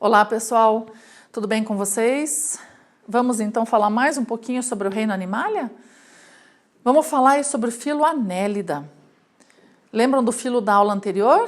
Olá pessoal, tudo bem com vocês? Vamos então falar mais um pouquinho sobre o reino Animalia? Vamos falar aí sobre o filo Annelida. Lembram do filo da aula anterior?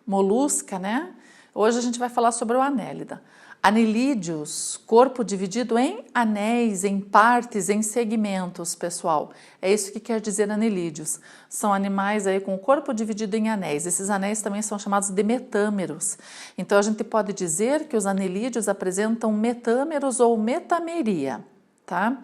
Molusca, né? Hoje a gente vai falar sobre o Annelida. Anelídeos, corpo dividido em anéis, em partes, em segmentos, pessoal. É isso que quer dizer anelídeos. São animais aí com o corpo dividido em anéis. Esses anéis também são chamados de metâmeros. Então a gente pode dizer que os anelídeos apresentam metâmeros ou metameria, tá?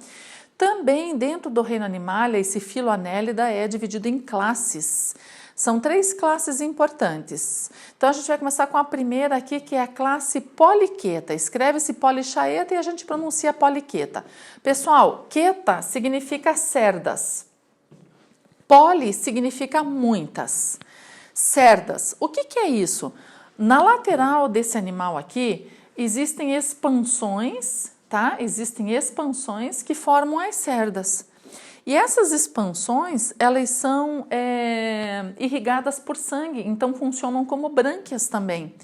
Também dentro do reino Animalia, esse filo Annelida é dividido em classes. São 3 classes importantes. Então a gente vai começar com a primeira aqui, que é a classe Polychaeta. Escreve-se Polychaeta e a gente pronuncia Polychaeta. Pessoal, queta significa cerdas. Poly significa muitas. Cerdas. O que é isso? Na lateral desse animal aqui, existem expansões, tá? Existem expansões que formam as cerdas. E essas expansões, elas são irrigadas por sangue, então funcionam como brânquias também.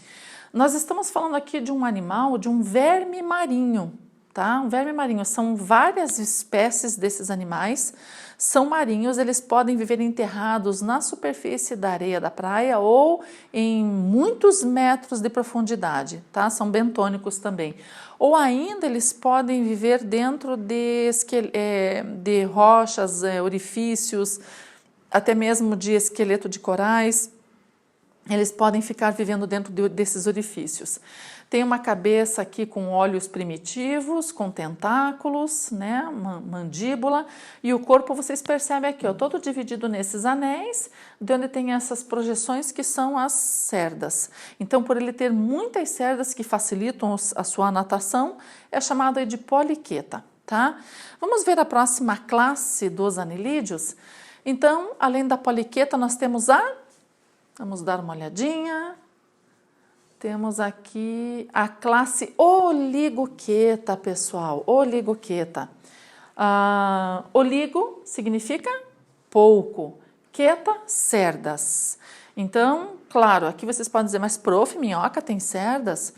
Nós estamos falando aqui de um animal, de um verme marinho, tá? Um verme marinho, são várias espécies desses animais, são marinhos, eles podem viver enterrados na superfície da areia da praia ou em muitos metros de profundidade, tá? São bentônicos também. Ou ainda eles podem viver dentro de rochas, orifícios, até mesmo de esqueleto de corais. Eles podem ficar vivendo dentro desses orifícios. Tem uma cabeça aqui com olhos primitivos, com tentáculos, né, mandíbula, e o corpo vocês percebem aqui, ó, todo dividido nesses anéis, de onde tem essas projeções que são as cerdas. Então, por ele ter muitas cerdas que facilitam a sua natação, é chamado de Polychaeta, tá? Vamos ver a próxima classe dos anelídeos? Então, além da Polychaeta, nós temos vamos dar uma olhadinha. Temos aqui a classe Oligochaeta, pessoal. Oligochaeta. Oligo significa pouco. Chaeta, cerdas. Então, claro, aqui vocês podem dizer, mas prof, minhoca tem cerdas?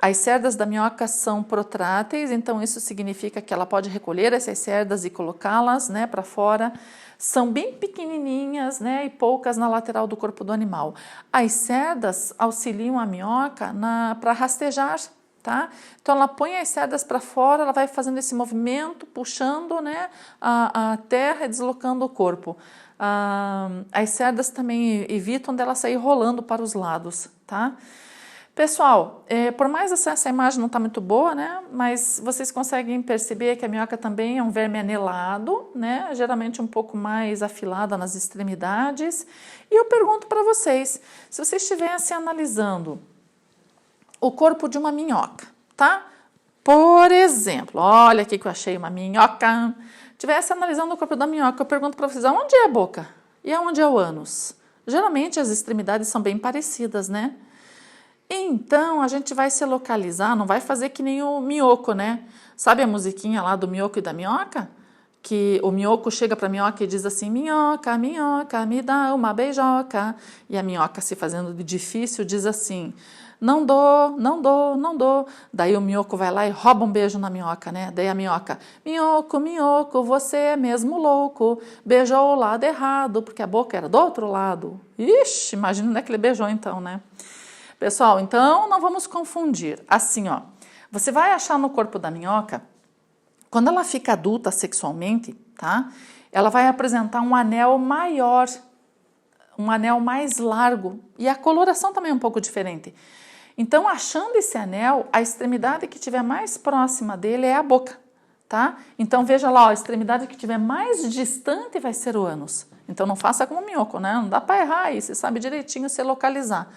As cerdas da minhoca são protráteis, então isso significa que ela pode recolher essas cerdas e colocá-las, né, para fora. São bem pequenininhas, né, e poucas na lateral do corpo do animal. As cerdas auxiliam a minhoca para rastejar, tá? Então ela põe as cerdas para fora, ela vai fazendo esse movimento, puxando, né, a terra e deslocando o corpo. As cerdas também evitam dela sair rolando para os lados, tá? Pessoal, por mais essa imagem não está muito boa, né? Mas vocês conseguem perceber que a minhoca também é um verme anelado, né? Geralmente um pouco mais afilada nas extremidades. E eu pergunto para vocês, se vocês estivessem analisando o corpo de uma minhoca, tá? Por exemplo, olha aqui que eu achei uma minhoca. Estivesse analisando o corpo da minhoca, eu pergunto para vocês, aonde é a boca? E aonde é o ânus? Geralmente as extremidades são bem parecidas, né? Então, a gente vai se localizar, não vai fazer que nem o minhoco, né? Sabe a musiquinha lá do minhoco e da minhoca? Que o minhoco chega para a minhoca e diz assim, minhoca, minhoca, me dá uma beijoca. E a minhoca, se fazendo de difícil, diz assim, não dou, não dou, não dou. Daí o minhoco vai lá e rouba um beijo na minhoca, né? Daí a minhoca, minhoco, minhoco, você é mesmo louco. Beijou o lado errado, porque a boca era do outro lado. Ixi, imagina onde é que ele beijou então, né? Pessoal, então não vamos confundir. Assim, ó, você vai achar no corpo da minhoca, quando ela fica adulta sexualmente, tá? Ela vai apresentar um anel maior, um anel mais largo e a coloração também é um pouco diferente. Então, achando esse anel, a extremidade que estiver mais próxima dele é a boca, tá? Então, veja lá, ó, a extremidade que estiver mais distante vai ser o ânus. Então, não faça como o minhoco, né? Não dá para errar aí, você sabe direitinho se localizar.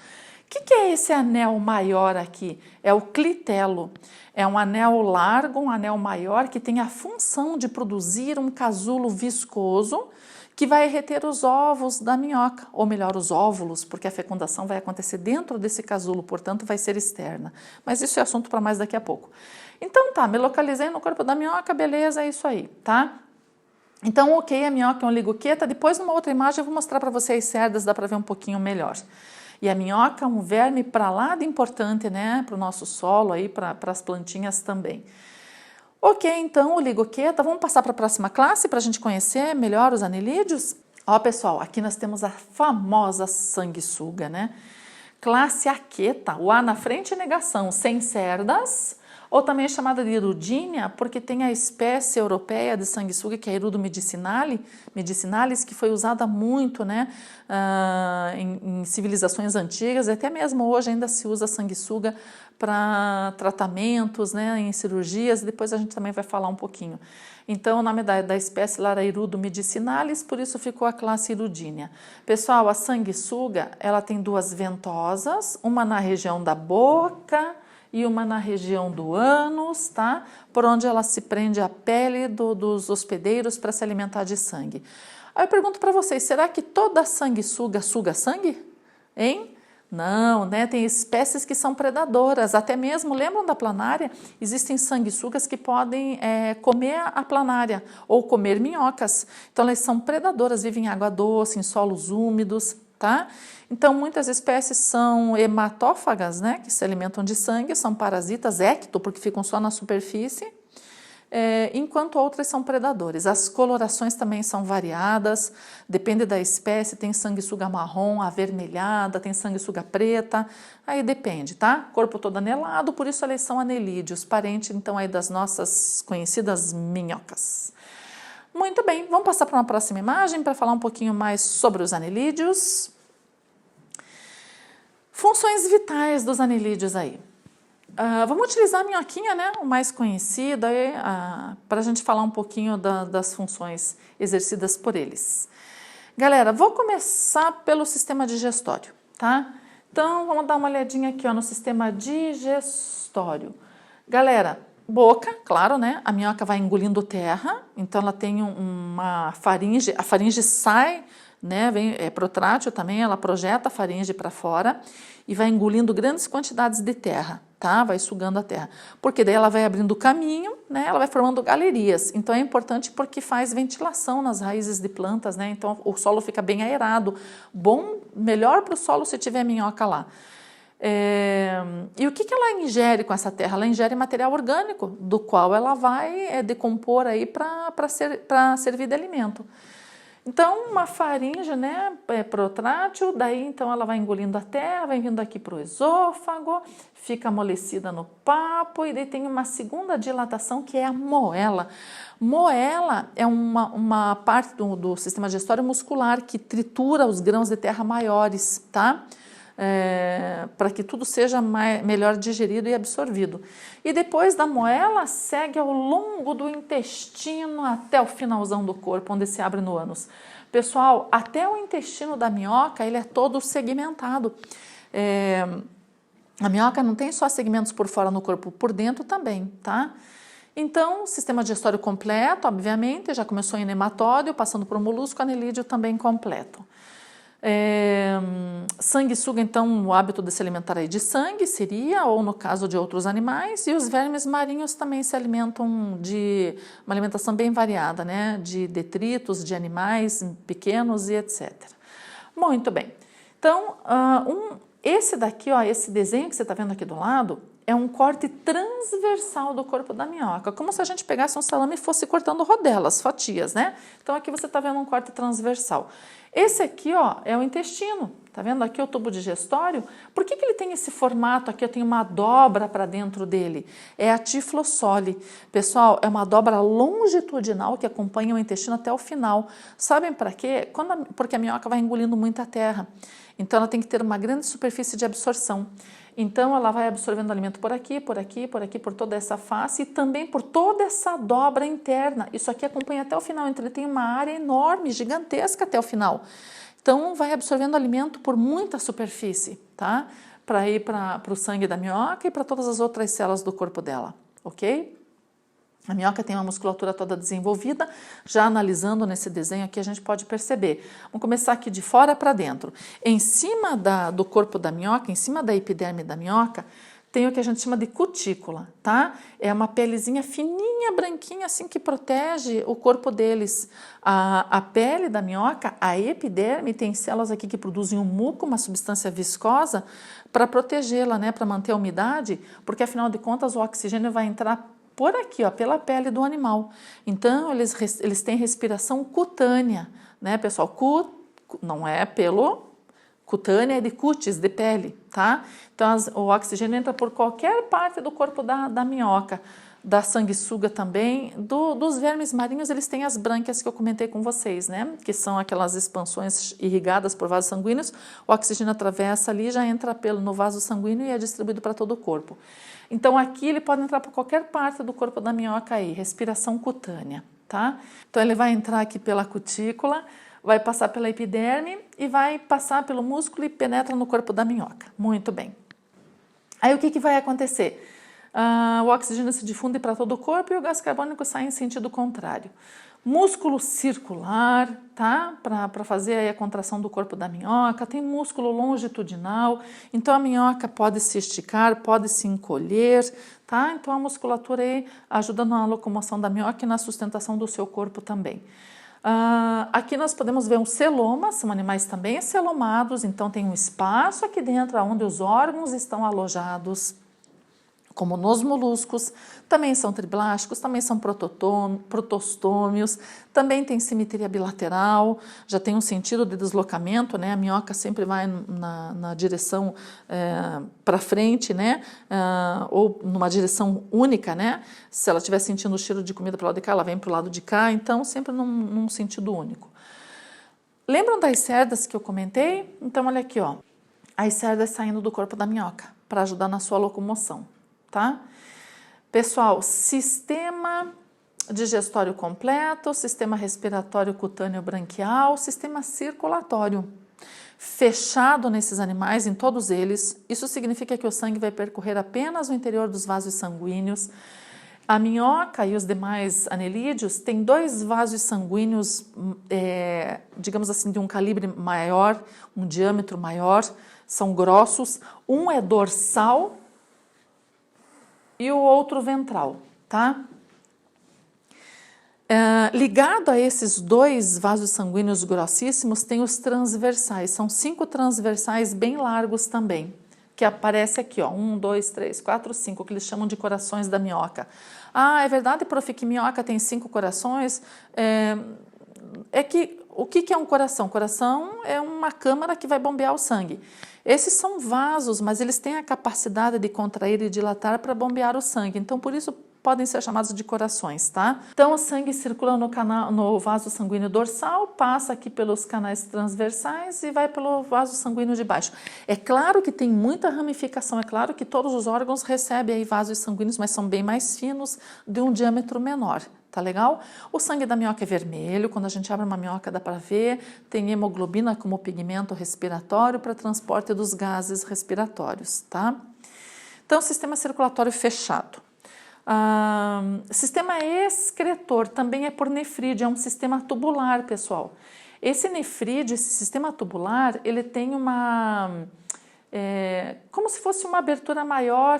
O que é esse anel maior aqui? É o clitelo. É um anel largo, um anel maior que tem a função de produzir um casulo viscoso que vai reter os ovos da minhoca, ou melhor, os óvulos, porque a fecundação vai acontecer dentro desse casulo, portanto vai ser externa. Mas isso é assunto para mais daqui a pouco. Então tá, me localizei no corpo da minhoca, beleza, é isso aí, tá? Então, ok, a minhoca é um oligochaeta. Depois, numa outra imagem, eu vou mostrar para vocês cerdas, dá para ver um pouquinho melhor. E a minhoca é um verme para lá de importante, né, para o nosso solo, aí, para as plantinhas também. Ok, então, oligoqueta, vamos passar para a próxima classe para a gente conhecer melhor os anelídeos? Ó, pessoal, aqui nós temos a famosa sanguessuga, né? Classe Aqueta, o A na frente é negação, sem cerdas, ou também é chamada de Hirudínia, porque tem a espécie europeia de sanguessuga, que é a Hirudo medicinalis, que foi usada muito, né, em civilizações antigas, e até mesmo hoje ainda se usa sanguessuga para tratamentos, né, em cirurgias, depois a gente também vai falar um pouquinho. Então, o nome da espécie lá era Hirudo medicinalis, por isso ficou a classe Hirudínia. Pessoal, a sanguessuga, ela tem duas ventosas, uma na região da boca e uma na região do ânus, tá? Por onde ela se prende à pele dos hospedeiros para se alimentar de sangue. Aí eu pergunto para vocês, será que toda sanguessuga suga sangue? Hein? Não, né? Tem espécies que são predadoras, até mesmo, lembram da planária? Existem sanguessugas que podem comer a planária ou comer minhocas. Então, elas são predadoras, vivem em água doce, em solos úmidos, tá? Então, muitas espécies são hematófagas, né? Que se alimentam de sangue, são parasitas, ecto, porque ficam só na superfície. Enquanto outras são predadores. As colorações também são variadas, depende da espécie, tem sanguessuga marrom, avermelhada, tem sanguessuga preta, aí depende, tá? Corpo todo anelado, por isso eles são anelídeos, parente então aí das nossas conhecidas minhocas. Muito bem, vamos passar para uma próxima imagem para falar um pouquinho mais sobre os anelídeos. Funções vitais dos anelídeos aí. Vamos utilizar a minhoquinha, né, o mais conhecido, para a gente falar um pouquinho das funções exercidas por eles. Galera, vou começar pelo sistema digestório, tá? Então, vamos dar uma olhadinha aqui, ó, no sistema digestório. Galera, boca, claro, né? A minhoca vai engolindo terra, então ela tem uma faringe, a faringe sai, né, é protrátil também, ela projeta a faringe para fora e vai engolindo grandes quantidades de terra, tá? Vai sugando a terra. Porque daí ela vai abrindo caminho, né? Ela vai formando galerias. Então é importante porque faz ventilação nas raízes de plantas, né? Então o solo fica bem aerado. Melhor para o solo se tiver minhoca lá. E o que ela ingere com essa terra? Ela ingere material orgânico, do qual ela vai decompor aí para servir de alimento. Então, uma faringe, né, protrátil, daí então ela vai engolindo a terra, vai vindo aqui para o esôfago, fica amolecida no papo e daí tem uma segunda dilatação que é a moela. Moela é uma parte do sistema digestório muscular que tritura os grãos de terra maiores, tá? Para que tudo seja melhor digerido e absorvido. E depois da moela, segue ao longo do intestino até o finalzão do corpo, onde se abre no ânus. Pessoal, até o intestino da minhoca, ele é todo segmentado. A minhoca não tem só segmentos por fora no corpo, por dentro também, tá? Então, sistema digestório completo, obviamente, já começou em nematóide, passando por molusco, anelídeo também completo. Sanguessuga, então, o hábito de se alimentar aí de sangue seria, ou no caso de outros animais, e os vermes marinhos também se alimentam de uma alimentação bem variada, né? De detritos, de animais pequenos e etc. Muito bem. Então, esse daqui, ó, esse desenho que você está vendo aqui do lado, é um corte transversal do corpo da minhoca, como se a gente pegasse um salame e fosse cortando rodelas, fatias, né? Então, aqui você está vendo um corte transversal. Esse aqui, ó, é o intestino, tá vendo aqui o tubo digestório? Por que ele tem esse formato aqui? Eu tenho uma dobra para dentro dele. É a tiflossole. Pessoal, é uma dobra longitudinal que acompanha o intestino até o final. Sabem para quê? Porque a minhoca vai engolindo muita terra. Então, ela tem que ter uma grande superfície de absorção. Então, ela vai absorvendo alimento por aqui, por aqui, por aqui, por toda essa face e também por toda essa dobra interna. Isso aqui acompanha até o final, então ele tem uma área enorme, gigantesca até o final. Então, vai absorvendo alimento por muita superfície, tá? Para ir para o sangue da minhoca e para todas as outras células do corpo dela, ok? A minhoca tem uma musculatura toda desenvolvida, já analisando nesse desenho aqui a gente pode perceber. Vamos começar aqui de fora para dentro. Em cima do corpo da minhoca, em cima da epiderme da minhoca, tem o que a gente chama de cutícula, tá? É uma pelezinha fininha, branquinha, assim, que protege o corpo deles. A pele da minhoca, a epiderme, tem células aqui que produzem um muco, uma substância viscosa, para protegê-la, né? Para manter a umidade, porque afinal de contas o oxigênio vai entrar por aqui, ó, pela pele do animal. Então, eles têm respiração cutânea, né, pessoal? Não é pelo... Cutânea é de cutis, de pele, tá? Então, o oxigênio entra por qualquer parte do corpo da minhoca, da sanguessuga também. Dos vermes marinhos, eles têm as brânquias que eu comentei com vocês, né? Que são aquelas expansões irrigadas por vasos sanguíneos. O oxigênio atravessa ali, já entra no vaso sanguíneo e é distribuído para todo o corpo. Então, aqui ele pode entrar por qualquer parte do corpo da minhoca aí, respiração cutânea, tá? Então, ele vai entrar aqui pela cutícula, vai passar pela epiderme e vai passar pelo músculo e penetra no corpo da minhoca. Muito bem. Aí o que vai acontecer? O oxigênio se difunde para todo o corpo e o gás carbônico sai em sentido contrário. Músculo circular, tá? Para fazer aí a contração do corpo da minhoca. Tem músculo longitudinal, então a minhoca pode se esticar, pode se encolher, tá? Então a musculatura aí ajuda na locomoção da minhoca e na sustentação do seu corpo também. Aqui nós podemos ver um celoma, são animais também celomados, então tem um espaço aqui dentro onde os órgãos estão alojados, como nos moluscos, também são triblásticos, também são protostômios, também tem simetria bilateral, já tem um sentido de deslocamento, né? A minhoca sempre vai na direção para frente, né? Ou numa direção única, né? Se ela estiver sentindo o cheiro de comida para o lado de cá, ela vem para o lado de cá, então sempre num sentido único. Lembram das cerdas que eu comentei? Então olha aqui, ó, as cerdas saindo do corpo da minhoca para ajudar na sua locomoção. Tá? Pessoal, sistema digestório completo, sistema respiratório cutâneo branquial, sistema circulatório fechado nesses animais, em todos eles. Isso significa que o sangue vai percorrer apenas o interior dos vasos sanguíneos. A minhoca e os demais anelídeos têm dois vasos sanguíneos, digamos assim, de um calibre maior, um diâmetro maior, são grossos. Um é dorsal e o outro ventral, tá? Ligado a esses dois vasos sanguíneos grossíssimos, tem os transversais, são 5 transversais bem largos também, que aparece aqui, ó, 1, 2, 3, 4, 5, que eles chamam de corações da minhoca. É verdade, prof, que minhoca tem 5 corações? O que é um coração? Coração é uma câmara que vai bombear o sangue. Esses são vasos, mas eles têm a capacidade de contrair e dilatar para bombear o sangue. Então, por isso, podem ser chamados de corações, tá? Então, o sangue circula no vaso sanguíneo dorsal, passa aqui pelos canais transversais e vai pelo vaso sanguíneo de baixo. É claro que tem muita ramificação, é claro que todos os órgãos recebem aí vasos sanguíneos, mas são bem mais finos, de um diâmetro menor. Tá legal? O sangue da minhoca é vermelho, quando a gente abre uma minhoca dá para ver, tem hemoglobina como pigmento respiratório para transporte dos gases respiratórios, tá? Então, sistema circulatório fechado. Sistema excretor também é por nefrídeo, é um sistema tubular, pessoal. Esse nefrídeo, esse sistema tubular, ele tem como se fosse uma abertura maior,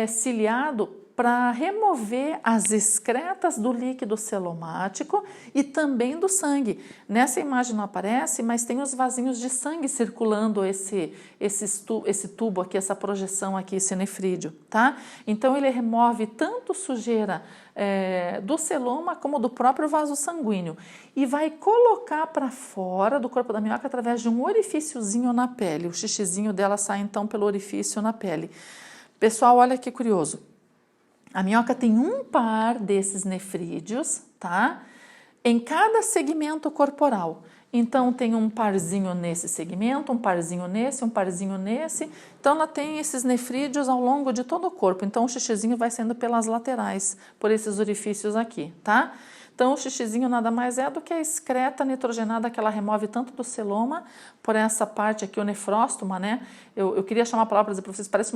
ciliado, para remover as excretas do líquido celomático e também do sangue. Nessa imagem não aparece, mas tem os vasinhos de sangue circulando esse tubo aqui, essa projeção aqui, esse nefrídeo, tá? Então ele remove tanto sujeira do celoma como do próprio vaso sanguíneo e vai colocar para fora do corpo da minhoca através de um orifíciozinho na pele. O xixizinho dela sai então pelo orifício na pele. Pessoal, olha que curioso. A minhoca tem um par desses nefrídeos, tá? Em cada segmento corporal. Então, tem um parzinho nesse segmento, um parzinho nesse, um parzinho nesse. Então, ela tem esses nefrídeos ao longo de todo o corpo. Então, o xixizinho vai saindo pelas laterais, por esses orifícios aqui, tá? Então, o xixizinho nada mais é do que a excreta nitrogenada que ela remove tanto do celoma, por essa parte aqui, o nefróstoma, né? Eu queria chamar a palavra para vocês, parece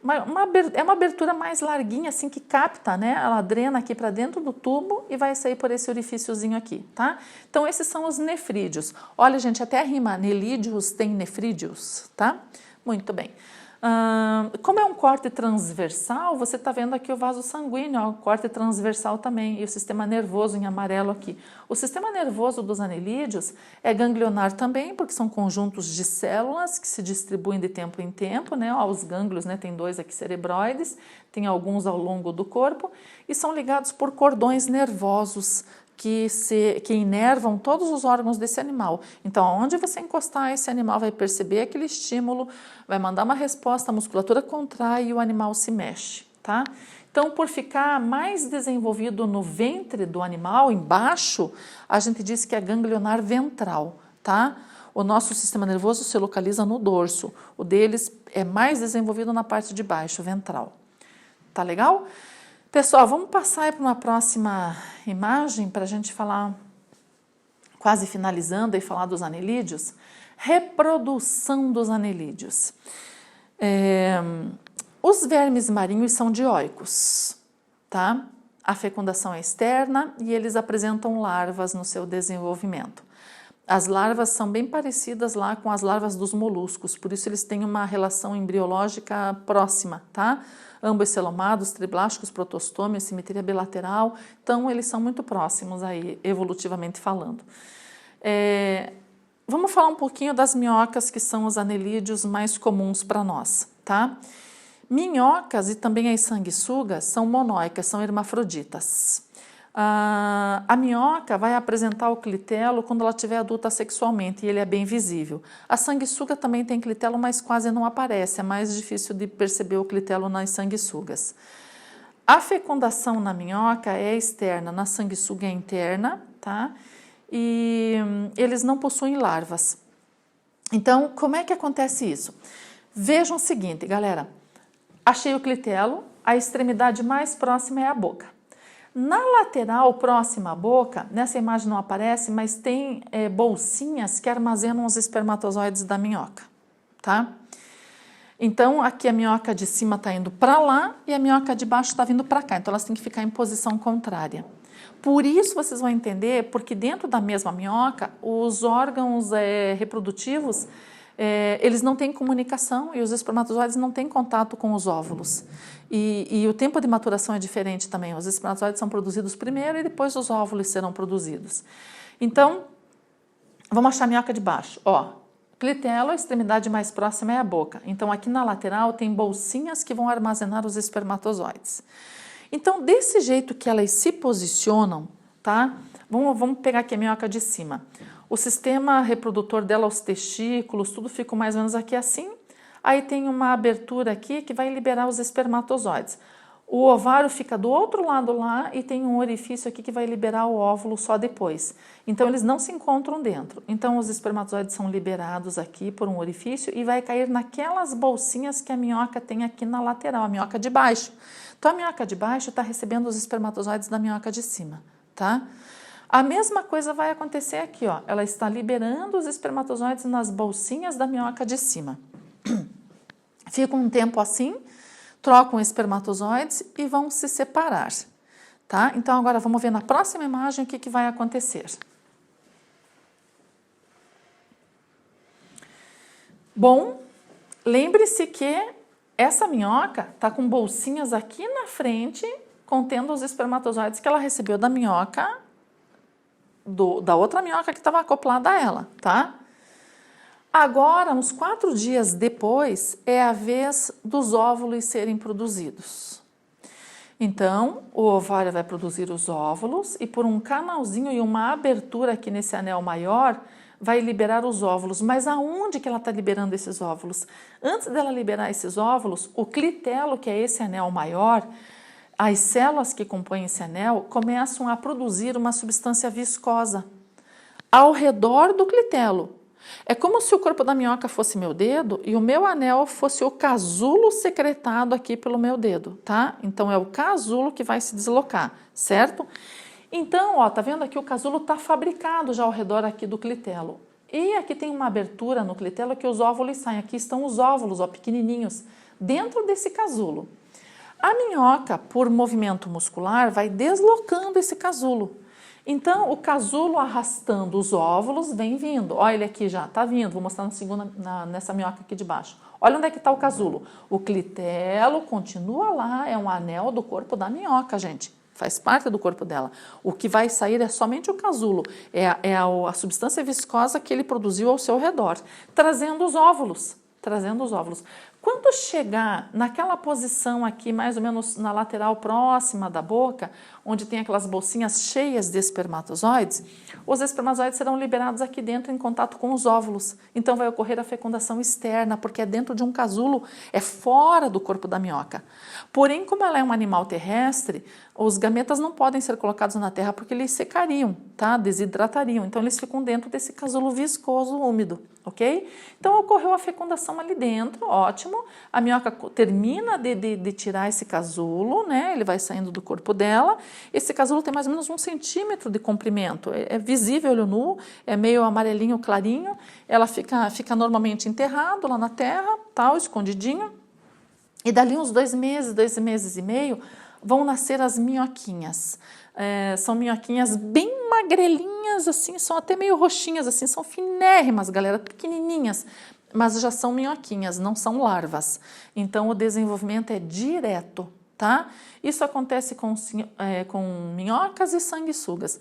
é uma abertura mais larguinha, assim, que capta, né? Ela drena aqui para dentro do tubo e vai sair por esse orifíciozinho aqui, tá? Então, esses são os nefrídeos. Olha, gente, até a rima, nelídeos tem nefrídeos, tá? Muito bem. Como é um corte transversal, você está vendo aqui o vaso sanguíneo, ó, o corte transversal também, e o sistema nervoso em amarelo aqui. O sistema nervoso dos anelídeos é ganglionar também, porque são conjuntos de células que se distribuem de tempo em tempo, né? Ó, os gânglios, né? Tem 2 aqui cerebroides, tem alguns ao longo do corpo, e são ligados por cordões nervosos, que inervam todos os órgãos desse animal. Então, aonde você encostar, esse animal vai perceber aquele estímulo, vai mandar uma resposta, a musculatura contrai e o animal se mexe, tá? Então, por ficar mais desenvolvido no ventre do animal, embaixo, a gente diz que é ganglionar ventral, tá? O nosso sistema nervoso se localiza no dorso, o deles é mais desenvolvido na parte de baixo, ventral. Tá legal? Pessoal, vamos passar para uma próxima imagem para a gente falar, quase finalizando e falar dos anelídeos. Reprodução dos anelídeos. Os vermes marinhos são dioicos, tá? A fecundação é externa e eles apresentam larvas no seu desenvolvimento. As larvas são bem parecidas lá com as larvas dos moluscos, por isso eles têm uma relação embriológica próxima, tá? Ambos celomados, triblásticos, protostômia, simetria bilateral, então eles são muito próximos aí, evolutivamente falando. Vamos falar um pouquinho das minhocas, que são os anelídeos mais comuns para nós, tá? Minhocas e também as sanguessugas são monóicas, são hermafroditas. A minhoca vai apresentar o clitelo quando ela estiver adulta sexualmente e ele é bem visível. A sanguessuga também tem clitelo, mas quase não aparece, é mais difícil de perceber o clitelo nas sanguessugas. A fecundação na minhoca é externa, na sanguessuga é interna, tá? E eles não possuem larvas. Então, como é que acontece isso? Vejam o seguinte, galera, achei o clitelo, a extremidade mais próxima é a boca. Na lateral próxima à boca, nessa imagem não aparece, mas tem bolsinhas que armazenam os espermatozoides da minhoca, tá? Então, aqui a minhoca de cima está indo para lá e a minhoca de baixo está vindo para cá, então elas têm que ficar em posição contrária. Por isso vocês vão entender, porque dentro da mesma minhoca, os órgãos reprodutivos, eles não têm comunicação e os espermatozoides não têm contato com os óvulos. E o tempo de maturação é diferente também. Os espermatozoides são produzidos primeiro e depois os óvulos serão produzidos. Então, vamos achar a minhoca de baixo. Ó, clitelo, a extremidade mais próxima é a boca. Então, aqui na lateral tem bolsinhas que vão armazenar os espermatozoides. Então, desse jeito que elas se posicionam, tá? Vamos pegar aqui a minhoca de cima. O sistema reprodutor dela, os testículos, tudo fica mais ou menos aqui assim. Aí tem uma abertura aqui que vai liberar os espermatozoides. O ovário fica do outro lado lá e tem um orifício aqui que vai liberar o óvulo só depois. Então, eles não se encontram dentro. Então, os espermatozoides são liberados aqui por um orifício e vai cair naquelas bolsinhas que a minhoca tem aqui na lateral, a minhoca de baixo. Então, a minhoca de baixo está recebendo os espermatozoides da minhoca de cima, tá? A mesma coisa vai acontecer aqui, ó. Ela está liberando os espermatozoides nas bolsinhas da minhoca de cima. Fica um tempo assim, trocam espermatozoides e vão se separar, tá? Então, agora vamos ver na próxima imagem o que vai acontecer. Bom, lembre-se que essa minhoca está com bolsinhas aqui na frente, contendo os espermatozoides que ela recebeu da minhoca, da outra minhoca que estava acoplada a ela, tá? Agora, uns 4 dias depois, é a vez dos óvulos serem produzidos. Então, o ovário vai produzir os óvulos e por um canalzinho e uma abertura aqui nesse anel maior, vai liberar os óvulos. Mas aonde que ela está liberando esses óvulos? Antes dela liberar esses óvulos, o clitelo, que é esse anel maior, as células que compõem esse anel começam a produzir uma substância viscosa ao redor do clitelo. É como se o corpo da minhoca fosse meu dedo e o meu anel fosse o casulo secretado aqui pelo meu dedo, tá? Então, é o casulo que vai se deslocar, certo? Então, ó, tá vendo aqui o casulo tá fabricado já ao redor aqui do clitelo. E aqui tem uma abertura no clitelo que os óvulos saem. Aqui estão os óvulos, ó, pequenininhos, dentro desse casulo. A minhoca, por movimento muscular, vai deslocando esse casulo. Então, o casulo arrastando os óvulos vem vindo. Olha ele aqui já, tá vindo. Vou mostrar nessa minhoca aqui de baixo. Olha onde é que está o casulo. O clitelo continua lá, é um anel do corpo da minhoca, gente. Faz parte do corpo dela. O que vai sair é somente o casulo. É a substância viscosa que ele produziu ao seu redor, trazendo os óvulos. Quando chegar naquela posição aqui, mais ou menos na lateral próxima da boca, onde tem aquelas bolsinhas cheias de espermatozoides, os espermatozoides serão liberados aqui dentro em contato com os óvulos. Então vai ocorrer a fecundação externa, porque é dentro de um casulo, é fora do corpo da minhoca. Porém, como ela é um animal terrestre, os gametas não podem ser colocados na terra porque eles secariam, tá? Desidratariam. Então eles ficam dentro desse casulo viscoso úmido, ok? Então ocorreu a fecundação ali dentro, ótimo. A minhoca termina de tirar esse casulo, né? Ele vai saindo do corpo dela. Esse casulo tem mais ou menos 1 centímetro de comprimento. É visível olho nu, é meio amarelinho clarinho. Ela fica normalmente enterrado lá na terra, tal, escondidinho. E dali uns 2 meses e meio, vão nascer as minhoquinhas. São minhoquinhas bem magrelinhas, assim, são até meio roxinhas, assim, são finérrimas, galera, pequenininhas, mas já são minhoquinhas, não são larvas. Então, o desenvolvimento é direto, tá? Isso acontece com minhocas e sanguessugas.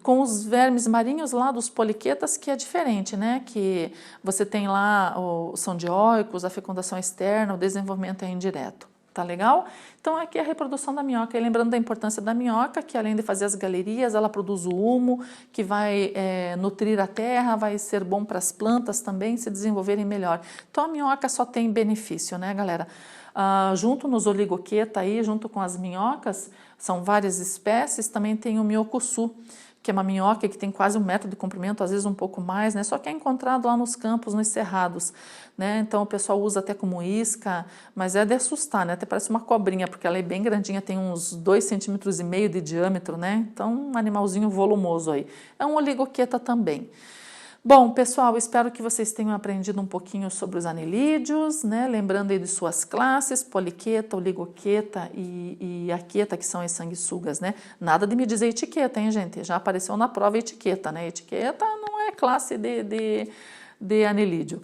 Com os vermes marinhos lá dos poliquetas, que é diferente, né? Que você tem lá são dioicos, a fecundação externa, o desenvolvimento é indireto. Tá legal? Então, aqui é a reprodução da minhoca. E lembrando da importância da minhoca, que além de fazer as galerias, ela produz o humo, que vai nutrir a terra, vai ser bom para as plantas também se desenvolverem melhor. Então, a minhoca só tem benefício, né, galera? Junto nos oligoqueta aí, junto com as minhocas, são várias espécies, também tem o minhocussu, que é uma minhoca que tem quase 1 metro de comprimento, às vezes um pouco mais, né? Só que é encontrado lá nos campos, nos cerrados, né? Então o pessoal usa até como isca, mas é de assustar, né? Até parece uma cobrinha, porque ela é bem grandinha, tem uns 2,5 centímetros de diâmetro, né? Então um animalzinho volumoso aí. É um oligoqueta também. Bom, pessoal, espero que vocês tenham aprendido um pouquinho sobre os anelídeos, né? Lembrando aí de suas classes, poliqueta, oligoqueta e aqueta, que são as sanguessugas, né? Nada de me dizer etiqueta, hein, gente? Já apareceu na prova etiqueta, né? Etiqueta não é classe de anelídeo.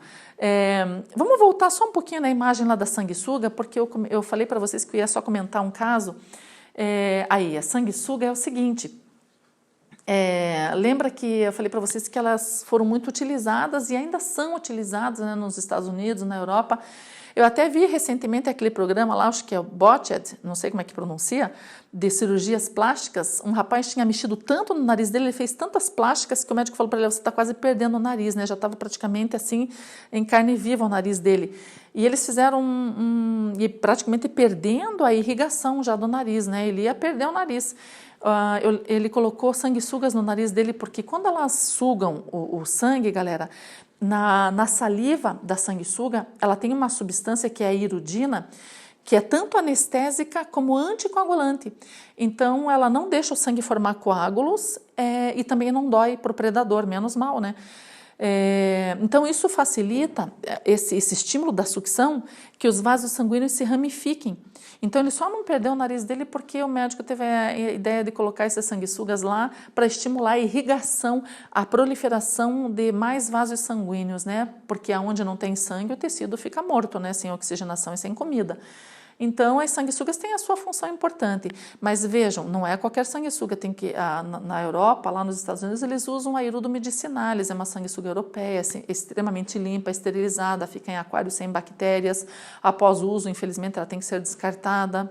Vamos voltar só um pouquinho na imagem lá da sanguessuga, porque eu falei para vocês que eu ia só comentar um caso. Aí, a sanguessuga é o seguinte... lembra que eu falei para vocês que elas foram muito utilizadas e ainda são utilizadas, né, nos Estados Unidos, na Europa. Eu até vi recentemente aquele programa lá, acho que é o Botched, não sei como é que pronuncia, de cirurgias plásticas. Um rapaz tinha mexido tanto no nariz dele, ele fez tantas plásticas que o médico falou para ele, você está quase perdendo o nariz, né? Já estava praticamente assim, em carne viva o nariz dele. E eles fizeram e praticamente perdendo a irrigação já do nariz, né? Ele ia perder o nariz. Ele colocou sanguessugas no nariz dele, porque quando elas sugam o sangue, galera, na saliva da sanguessuga, ela tem uma substância que é a iridina, que é tanto anestésica como anticoagulante. Então, ela não deixa o sangue formar coágulos e também não dói para o predador, menos mal, né? Então, isso facilita esse estímulo da sucção, que os vasos sanguíneos se ramifiquem. Então, ele só não perdeu o nariz dele porque o médico teve a ideia de colocar essas sanguessugas lá para estimular a irrigação, a proliferação de mais vasos sanguíneos, né? Porque onde não tem sangue, o tecido fica morto, né? Sem oxigenação e sem comida. Então, as sanguessugas têm a sua função importante, mas vejam, não é qualquer sanguessuga, tem que, na Europa, lá nos Estados Unidos, eles usam a Irido medicinalis, é uma sanguessuga europeia, assim, extremamente limpa, esterilizada, fica em aquário sem bactérias, após o uso, infelizmente, ela tem que ser descartada.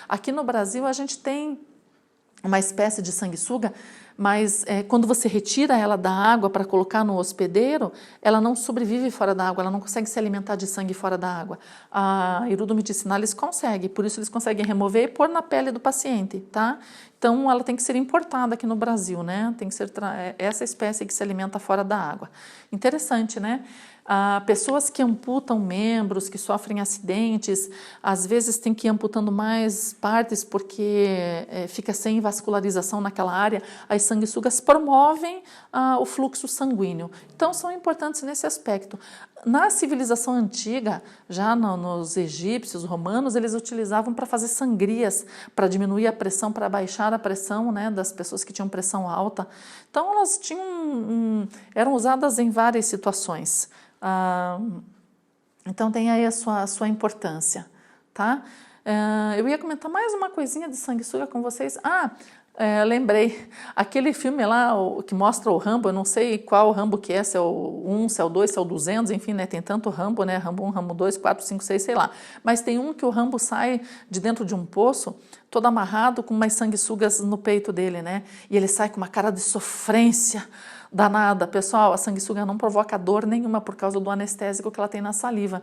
Aqui no Brasil, a gente tem uma espécie de sanguessuga, mas quando você retira ela da água para colocar no hospedeiro, ela não sobrevive fora da água, ela não consegue se alimentar de sangue fora da água. A Irido medicinalis consegue, por isso eles conseguem remover e pôr na pele do paciente, tá? Então, ela tem que ser importada aqui no Brasil, né? Tem que ser essa espécie que se alimenta fora da água. Interessante, né? Pessoas que amputam membros, que sofrem acidentes, às vezes tem que ir amputando mais partes porque fica sem vascularização naquela área. As sanguessugas promovem o fluxo sanguíneo. Então, são importantes nesse aspecto. Na civilização antiga, já nos egípcios, romanos, eles utilizavam para fazer sangrias, para diminuir a pressão, para baixar a pressão, né, das pessoas que tinham pressão alta. Então, elas eram usadas em várias situações. Então, tem aí a sua importância, tá? Eu ia comentar mais uma coisinha de sanguessuga com vocês. Lembrei, aquele filme lá que mostra o Rambo, eu não sei qual Rambo que é, se é o 1, se é o 2, se é o 200, enfim, né, tem tanto Rambo, né, Rambo 1, Rambo 2, 4, 5, 6, sei lá. Mas tem um que o Rambo sai de dentro de um poço, todo amarrado, com umas sanguessugas no peito dele, né, e ele sai com uma cara de sofrência danada. Pessoal, a sanguessuga não provoca dor nenhuma por causa do anestésico que ela tem na saliva.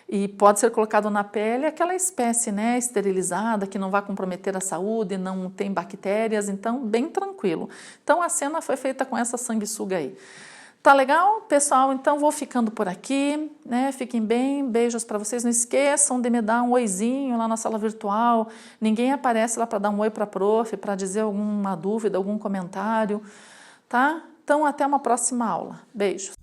E pode ser colocado na pele aquela espécie, né, esterilizada, que não vai comprometer a saúde, não tem bactérias, então bem tranquilo. Então a cena foi feita com essa sanguessuga aí. Tá legal, pessoal? Então vou ficando por aqui, né? Fiquem bem, beijos para vocês. Não esqueçam de me dar um oizinho lá na sala virtual. Ninguém aparece lá para dar um oi para a prof, para dizer alguma dúvida, algum comentário, tá? Então até uma próxima aula. Beijos.